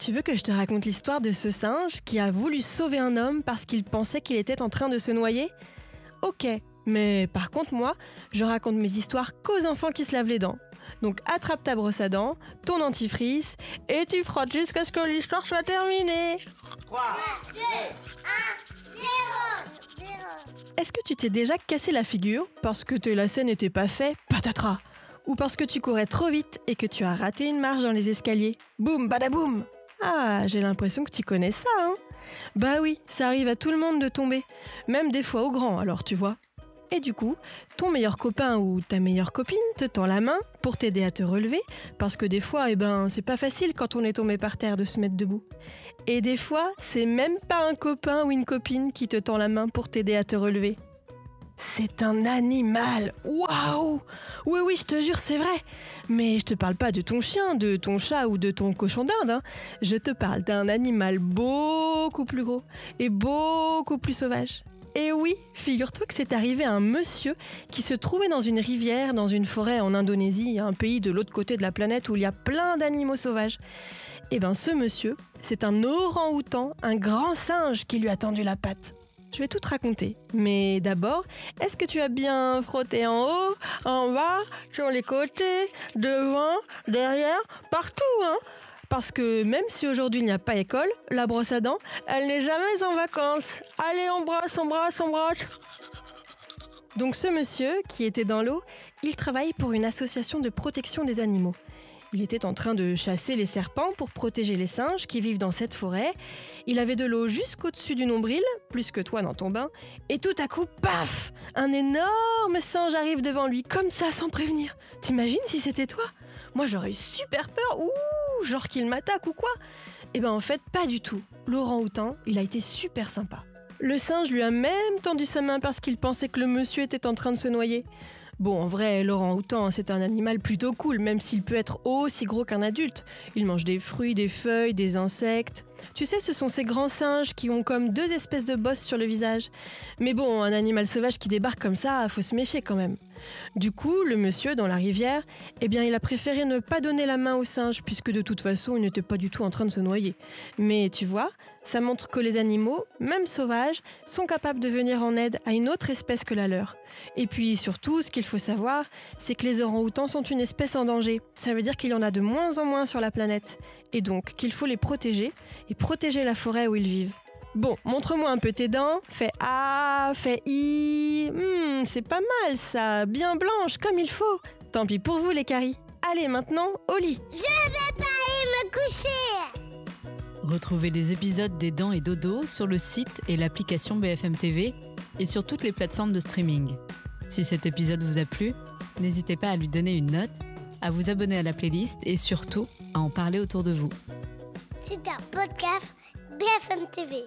Tu veux que je te raconte l'histoire de ce singe qui a voulu sauver un homme parce qu'il pensait qu'il était en train de se noyer ? Ok, mais par contre moi, je raconte mes histoires qu'aux enfants qui se lavent les dents. Donc attrape ta brosse à dents, ton dentifrice, et tu frottes jusqu'à ce que l'histoire soit terminée. 3, 2, 1, 0. Est-ce que tu t'es déjà cassé la figure parce que tes lacets n'étaient pas faits, patatras ? Ou parce que tu courais trop vite et que tu as raté une marche dans les escaliers ? Boum, badaboum ! Ah, j'ai l'impression que tu connais ça, hein ? Bah oui, ça arrive à tout le monde de tomber, même des fois au grand, alors tu vois. Et du coup, ton meilleur copain ou ta meilleure copine te tend la main pour t'aider à te relever, parce que des fois, c'est pas facile quand on est tombé par terre de se mettre debout. Et des fois, c'est même pas un copain ou une copine qui te tend la main pour t'aider à te relever. C'est un animal. Waouh! Oui, je te jure, c'est vrai. Mais je te parle pas de ton chien, de ton chat ou de ton cochon d'Inde, hein. Je te parle d'un animal beaucoup plus gros et beaucoup plus sauvage. Et oui, figure-toi que c'est arrivé à un monsieur qui se trouvait dans une rivière, dans une forêt en Indonésie, un pays de l'autre côté de la planète où il y a plein d'animaux sauvages. Et ce monsieur, c'est un orang-outan, un grand singe qui lui a tendu la patte. Je vais tout te raconter, mais d'abord, est-ce que tu as bien frotté en haut, en bas, sur les côtés, devant, derrière, partout, hein ? Parce que même si aujourd'hui il n'y a pas école, la brosse à dents, elle n'est jamais en vacances. Allez, on brosse. Donc ce monsieur, qui était dans l'eau, il travaille pour une association de protection des animaux. Il était en train de chasser les serpents pour protéger les singes qui vivent dans cette forêt. Il avait de l'eau jusqu'au-dessus du nombril, plus que toi dans ton bain. Et tout à coup, paf ! Un énorme singe arrive devant lui, comme ça, sans prévenir. T'imagines si c'était toi ? Moi, j'aurais eu super peur. Genre qu'il m'attaque ou quoi ? En fait, pas du tout. L'orang-outan, il a été super sympa. Le singe lui a même tendu sa main parce qu'il pensait que le monsieur était en train de se noyer. Bon, en vrai, l'orang-outan, c'est un animal plutôt cool, même s'il peut être aussi gros qu'un adulte. Il mange des fruits, des feuilles, des insectes. Tu sais, ce sont ces grands singes qui ont comme 2 espèces de bosses sur le visage. Mais bon, un animal sauvage qui débarque comme ça, faut se méfier quand même. Du coup, le monsieur, dans la rivière, il a préféré ne pas donner la main au singe, puisque de toute façon, il n'était pas du tout en train de se noyer. Mais tu vois, ça montre que les animaux, même sauvages, sont capables de venir en aide à une autre espèce que la leur. Et puis surtout, ce qu'il faut savoir, c'est que les orang-outans sont une espèce en danger. Ça veut dire qu'il y en a de moins en moins sur la planète. Et donc qu'il faut les protéger, et protéger la forêt où ils vivent. Bon, montre-moi un peu tes dents. Fais A, fais I. C'est pas mal ça, bien blanche comme il faut. Tant pis pour vous les caries. Allez maintenant, au lit. Je vais pas aller me coucher. Retrouvez les épisodes des Dents et Dodo sur le site et l'application BFM TV et sur toutes les plateformes de streaming. Si cet épisode vous a plu, n'hésitez pas à lui donner une note, à vous abonner à la playlist et surtout à en parler autour de vous. C'est un podcast BFM TV.